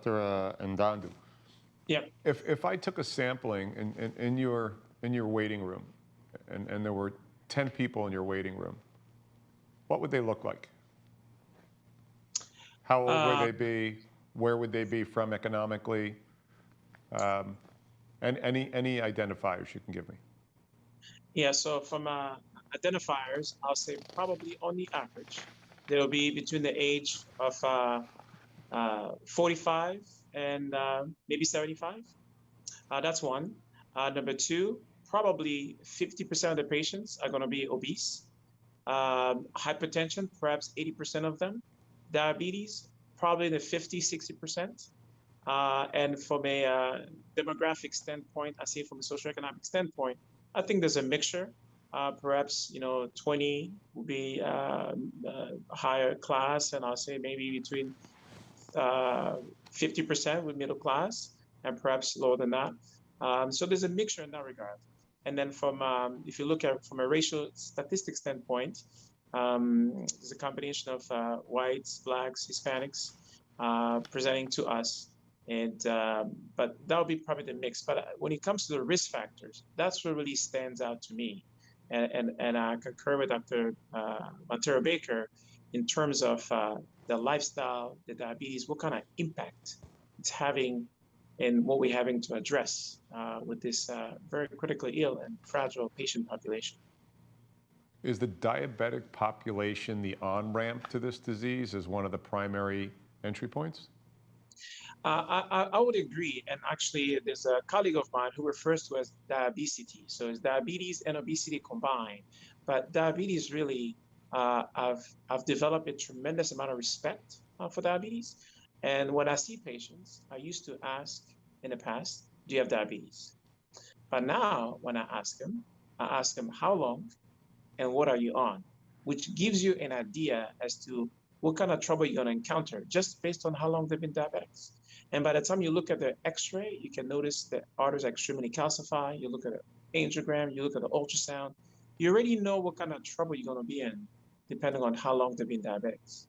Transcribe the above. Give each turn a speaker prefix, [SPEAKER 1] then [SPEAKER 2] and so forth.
[SPEAKER 1] Dr. N'Dandu.
[SPEAKER 2] Yeah.
[SPEAKER 1] If I took a sampling in your waiting room, and there were 10 people in your waiting room, what would they look like? How old would they be? Where would they be from economically? And any identifiers you can give me.
[SPEAKER 2] Yeah, so from identifiers, I'll say probably on the average, they'll be between the age of 45 and maybe 75. That's one. Number two, probably 50% of the patients are going to be obese. Hypertension, perhaps 80% of them. Diabetes, probably the 50, 60%. And from a demographic standpoint, I say from a socioeconomic standpoint, I think there's a mixture. Perhaps 20 would be higher class, and I'll say maybe between 50% with middle class, and perhaps lower than that. So there's a mixture in that regard. And then if you look at from a racial statistics standpoint, there's a combination of whites, blacks, Hispanics presenting to us. And but that would be probably the mix. But when it comes to the risk factors, that's what really stands out to me. And I concur with Dr. Montero Baker in terms of the lifestyle, the diabetes, what kind of impact it's having and what we're having to address with this very critically ill and fragile patient population.
[SPEAKER 1] Is the diabetic population the on-ramp to this disease as one of the primary entry points?
[SPEAKER 2] I would agree. And actually, there's a colleague of mine who refers to as diabesity. So it's diabetes and obesity combined. But diabetes really, I've developed a tremendous amount of respect for diabetes. And when I see patients, I used to ask in the past, do you have diabetes? But now when I ask them how long and what are you on, which gives you an idea as to what kind of trouble you're going to encounter just based on how long they've been diabetics. And by the time you look at the x-ray, you can notice that arteries are extremely calcified. You look at the angiogram, you look at the ultrasound, you already know what kind of trouble you're going to be in depending on how long they've been diabetics.